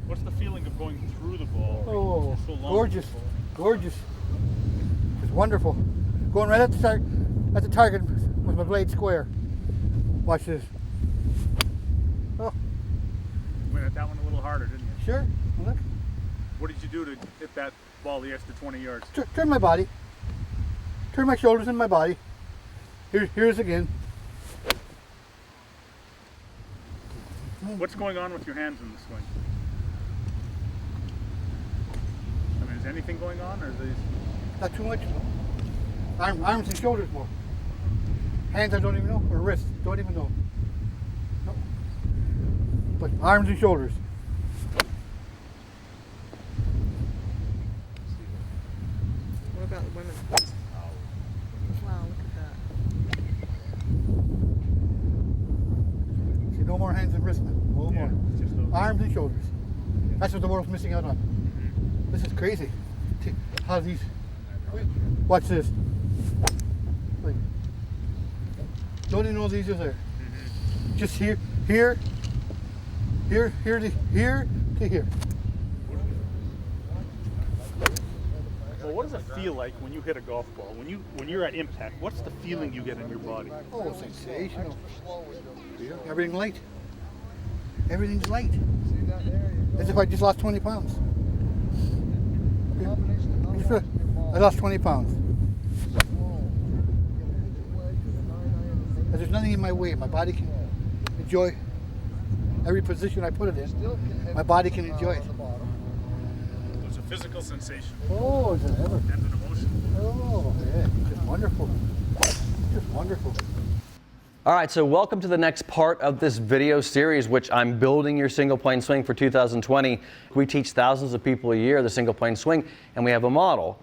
What's the feeling of going through the ball? Oh, so long gorgeous, gorgeous. It's wonderful. Going right at the target with my blade square. Watch this. Oh, You went at that one a little harder, didn't you? sure. Look. What did you do to hit that ball the extra 20 yards? Turn my body. Turn my shoulders and my body. Here's again. What's going on with your hands in the swing? I mean, is anything going on, or is these? Not too much. Arms and shoulders more. Hands I don't even know, or wrists, don't even know. No. But arms and shoulders. What about the women? Wow, look at that. See, no more hands and wrists now. No Yeah, more. just those. Arms and shoulders. That's what the world's missing out on. This is crazy. See how these. Watch this. Like, don't even know these are there. Just here to here. Well, what does it feel like when you hit a golf ball? When you're at impact, what's the feeling you get in your body? Oh, sensational. Everything light. Everything's light. As if I just lost 20 pounds. I lost 20 pounds. There's nothing in my way. My body can enjoy every position I put it in. My body can enjoy it. It's a physical sensation Oh, is it ever? and an emotion. Oh, yeah. Just wonderful. Just wonderful. All right, so welcome to the next part of this video series, which I'm building your single plane swing for 2020. We teach thousands of people a year the single plane swing, and we have a model.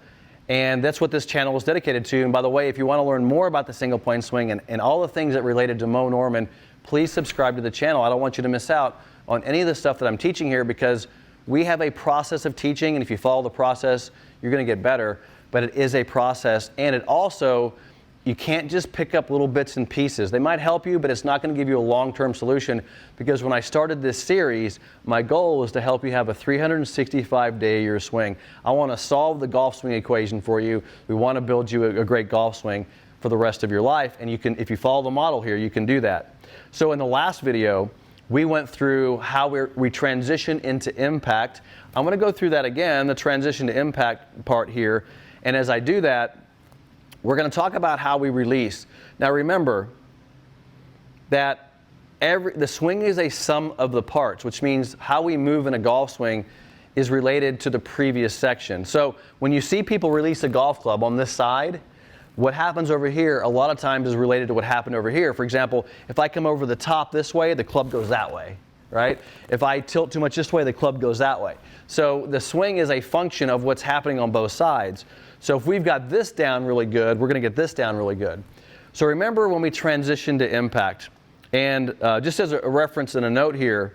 And that's what this channel was dedicated to. And by the way, if you want to learn more about the single plane swing and all the things that related to Moe Norman, please subscribe to the channel. I don't want you to miss out on any of the stuff that I'm teaching here, because we have a process of teaching, and if you follow the process, you're going to get better. But it is a process, and it also, you can't just pick up little bits and pieces. They might help you, but it's not going to give you a long-term solution, because when I started this series, my goal was to help you have a 365-day-a-year swing. I want to solve the golf swing equation for you. We want to build you a great golf swing for the rest of your life, and you can, if you follow the model here, you can do that. So in the last video, we went through how we transition into impact. I'm going to go through that again, the transition to impact part here, and as I do that, we're going to talk about how we release. Now remember that the swing is a sum of the parts, which means how we move in a golf swing is related to the previous section. So when you see people release a golf club on this side, what happens over here a lot of times is related to what happened over here. For example, if I come over the top this way, the club goes that way, right? If I tilt too much this way, the club goes that way. So the swing is a function of what's happening on both sides. So if we've got this down really good, we're going to get this down really good. So remember when we transition to impact, and just as a reference and a note here,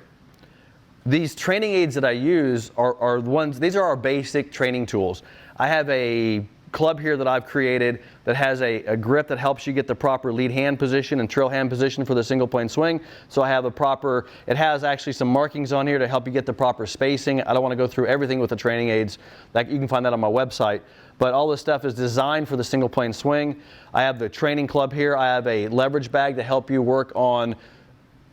these training aids that I use are the ones, these are our basic training tools. I have a club here that I've created that has a grip that helps you get the proper lead hand position and trail hand position for the single plane swing. So I have a proper, it has actually some markings on here to help you get the proper spacing. I don't want to go through everything with the training aids. You can find that on my website. But all this stuff is designed for the single plane swing. I have the training club here. I have a leverage bag to help you work on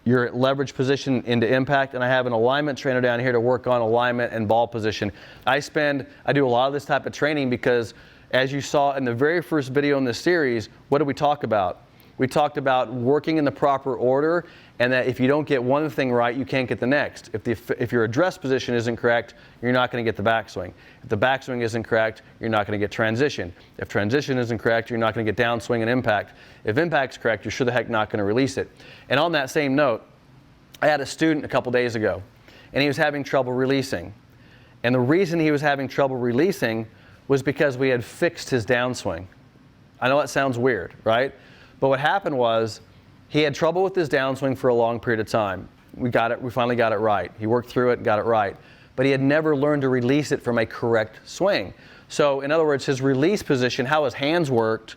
your leverage position into impact, and I have an alignment trainer down here to work on alignment and ball position. I do a lot of this type of training because, as you saw in the very first video in this series, what did we talk about? We talked about working in the proper order, and that if you don't get one thing right, you can't get the next. If your address position isn't correct, you're not going to get the backswing. If the backswing isn't correct, you're not going to get transition. If transition isn't correct, you're not going to get downswing and impact. If impact's correct, you're sure the heck not going to release it. And on that same note, I had a student a couple days ago, and he was having trouble releasing. And the reason he was having trouble releasing was because we had fixed his downswing. I know that sounds weird, right? But what happened was he had trouble with his downswing for a long period of time. We finally got it right. He worked through it and got it right. But he had never learned to release it from a correct swing. So in other words, his release position, how his hands worked,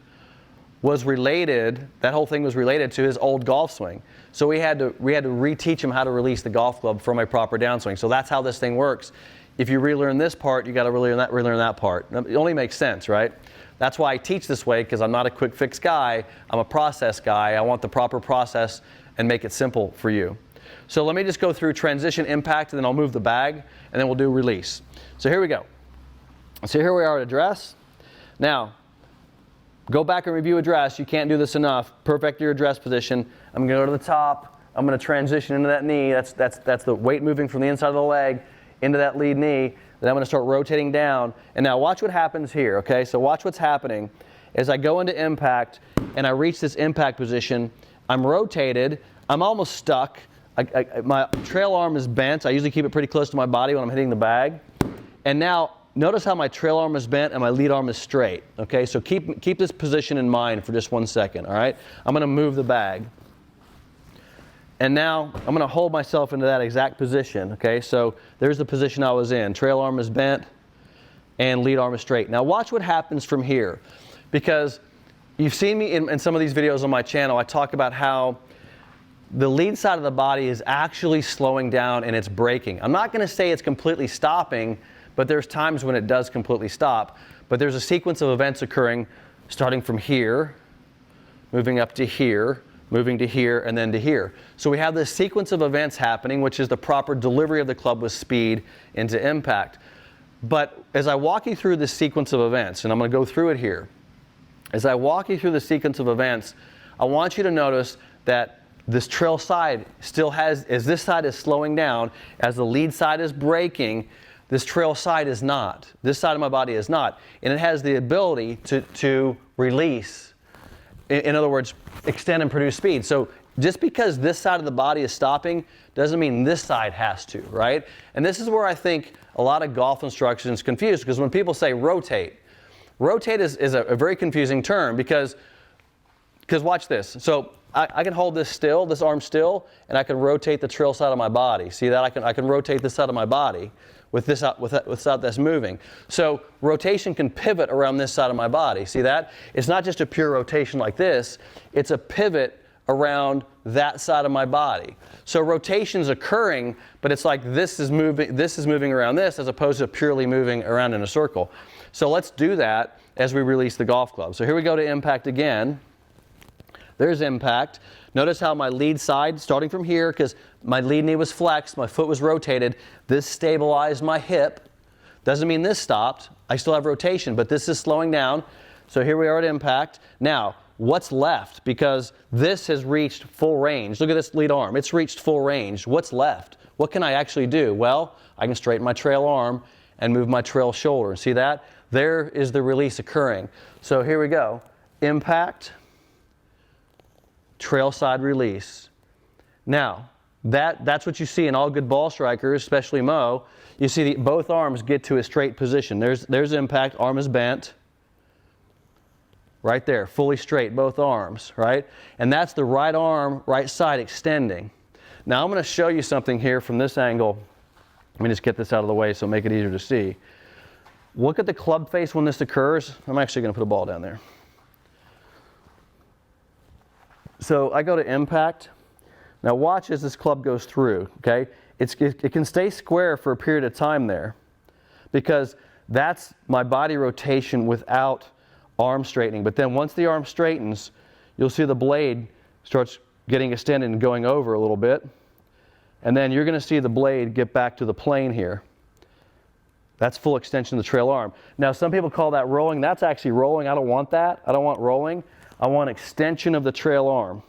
was related, that whole thing was related to his old golf swing. So we had to reteach him how to release the golf club from a proper downswing. So that's how this thing works. If you relearn this part, you got to relearn that part. It only makes sense, right? That's why I teach this way, because I'm not a quick fix guy. I'm a process guy. I want the proper process and make it simple for you. So let me just go through transition, impact, and then I'll move the bag, and then we'll do release. So here we go. So here we are at address. Now, go back and review address. You can't do this enough. Perfect your address position. I'm going to go to the top. I'm going to transition into that knee. That's the weight moving from the inside of the leg into that lead knee. Then I'm going to start rotating down. And now watch what happens here, okay? So watch what's happening. As I go into impact and I reach this impact position, I'm rotated. I'm almost stuck. My trail arm is bent. I usually keep it pretty close to my body when I'm hitting the bag. And now, notice how my trail arm is bent and my lead arm is straight. Okay, so keep this position in mind for just 1 second, all right? I'm going to move the bag. And now, I'm going to hold myself into that exact position, okay? So there's the position I was in. Trail arm is bent and lead arm is straight. Now watch what happens from here. Because you've seen me in some of these videos on my channel, I talk about how the lead side of the body is actually slowing down and it's braking. I'm not going to say it's completely stopping, but there's times when it does completely stop. But there's a sequence of events occurring starting from here, moving up to here, moving to here, and then to here. So we have this sequence of events happening, which is the proper delivery of the club with speed into impact. But as I walk you through this sequence of events, and I'm going to go through it here, as I walk you through the sequence of events, I want you to notice that this trail side still has, as this side is slowing down, as the lead side is braking, this trail side is not. This side of my body is not. And it has the ability to release. In other words, extend and produce speed. So just because this side of the body is stopping doesn't mean this side has to, right? And this is where I think a lot of golf instruction is confused, because when people say rotate, rotate is a very confusing term because watch this. So I can hold this still, this arm still, and I can rotate the trail side of my body. See that? I can rotate this side of my body with this without this moving. So rotation can pivot around this side of my body. See that? It's not just a pure rotation like this. It's a pivot around that side of my body. So rotation's occurring, but it's like this is moving around this as opposed to purely moving around in a circle. So let's do that as we release the golf club. So here we go to impact again. There's impact. Notice how my lead side, starting from here, because my lead knee was flexed, my foot was rotated, this stabilized my hip. Doesn't mean this stopped. I still have rotation, but this is slowing down. So here we are at impact. Now, what's left? Because this has reached full range. Look at this lead arm. It's reached full range. What's left? What can I actually do? Well, I can straighten my trail arm and move my trail shoulder. See that? There is the release occurring. So here we go. Impact. Trail side release. Now, that's what you see in all good ball strikers, especially Moe. You see both arms get to a straight position. There's impact, arm is bent. Right there, fully straight, both arms, right? And that's the right arm, right side extending. Now I'm going to show you something here from this angle. Let me just get this out of the way so make it easier to see. Look at the club face when this occurs. I'm actually going to put a ball down there. So I go to impact. Now watch as this club goes through, okay? It can stay square for a period of time there because that's my body rotation without arm straightening. But then once the arm straightens, you'll see the blade starts getting extended and going over a little bit. And then you're going to see the blade get back to the plane here. That's full extension of the trail arm. Now some people call that rolling. That's actually rolling. I don't want that. I don't want rolling. I want extension of the trail arm.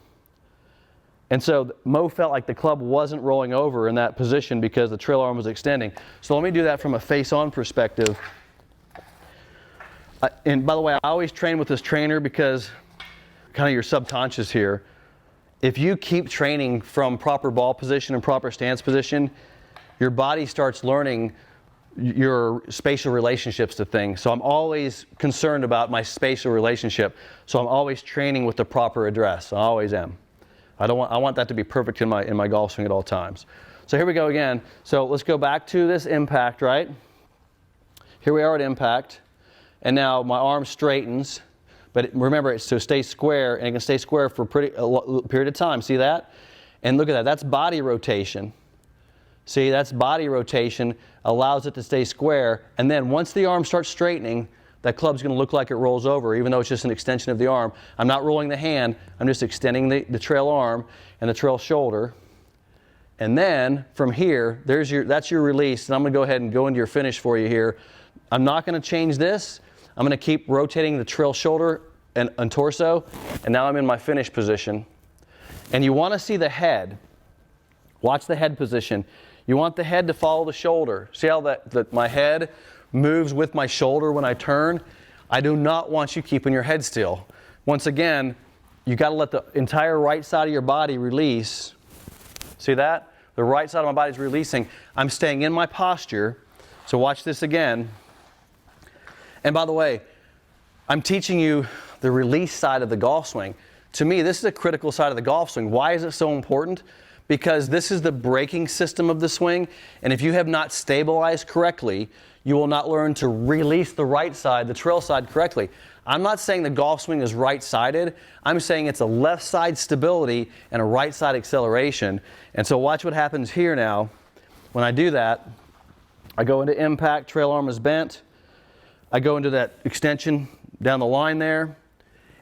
And so Moe felt like the club wasn't rolling over in that position because the trail arm was extending. So let me do that from a face-on perspective. And by the way, I always train with this trainer because kind of your subconscious here. If you keep training from proper ball position and proper stance position, your body starts learning your spatial relationships to things. So I'm always concerned about my spatial relationship. So I'm always training with the proper address. I always am. I want that to be perfect in my golf swing at all times. So here we go again. So let's go back to this impact, right? Here we are at impact. And now my arm straightens. but remember, it's to stay square, and it can stay square for a period of time. See that? And look at that. That's body rotation. See, that's body rotation, allows it to stay square. And then once the arm starts straightening, that club's going to look like it rolls over, even though it's just an extension of the arm. I'm not rolling the hand. I'm just extending the trail arm and the trail shoulder. And then from here, that's your release. And I'm going to go ahead and go into your finish for you here. I'm not going to change this. I'm going to keep rotating the trail shoulder and torso. And now I'm in my finish position. And you want to see the head. Watch the head position. You want the head to follow the shoulder. See how my head moves with my shoulder when I turn? I do not want you keeping your head still. Once again, you got to let the entire right side of your body release. See that? The right side of my body is releasing. I'm staying in my posture. So watch this again. And by the way, I'm teaching you the release side of the golf swing. To me, this is a critical side of the golf swing. Why is it so important? Because this is the braking system of the swing. And if you have not stabilized correctly, you will not learn to release the right side, the trail side, correctly. I'm not saying the golf swing is right-sided. I'm saying it's a left side stability and a right side acceleration. And so watch what happens here now. When I do that, I go into impact, trail arm is bent. I go into that extension down the line there.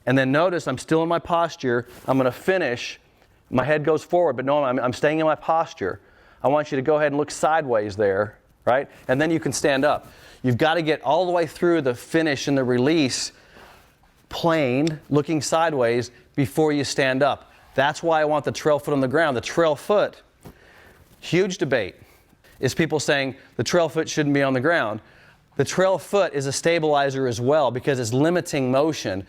And then notice I'm still in my posture. I'm going to finish. My head goes forward, but no, I'm staying in my posture. I want you to go ahead and look sideways there, right? And then you can stand up. You've got to get all the way through the finish and the release planed, looking sideways before you stand up. That's why I want the trail foot on the ground. The trail foot, huge debate, is people saying the trail foot shouldn't be on the ground. The trail foot is a stabilizer as well because it's limiting motion.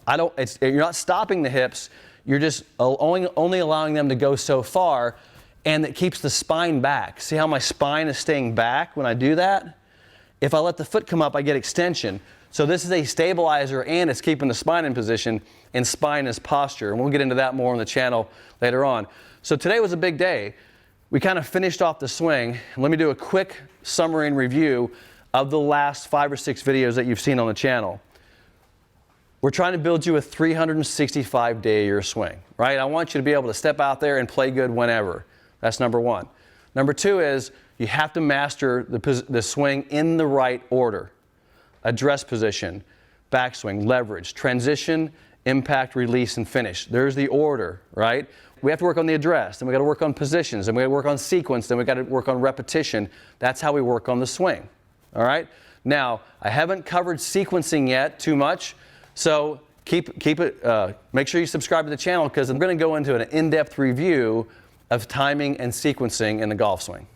You're not stopping the hips. You're just only allowing them to go so far, and it keeps the spine back. See how my spine is staying back when I do that? If I let the foot come up, I get extension. So this is a stabilizer, and it's keeping the spine in position, and spine is posture. And we'll get into that more on the channel later on. So today was a big day. We kind of finished off the swing. Let me do a quick summary and review of the last 5 or 6 videos that you've seen on the channel. We're trying to build you a 365-day-a-year swing, right? I want you to be able to step out there and play good whenever. That's number one. Number two is you have to master the swing in the right order. Address position, backswing, leverage, transition, impact, release, and finish. There's the order, right? We have to work on the address, then we got to work on positions, then we got to work on sequence, then we got to work on repetition. That's how we work on the swing, all right? Now, I haven't covered sequencing yet too much, so make sure you subscribe to the channel because I'm going to go into an in-depth review of timing and sequencing in the golf swing.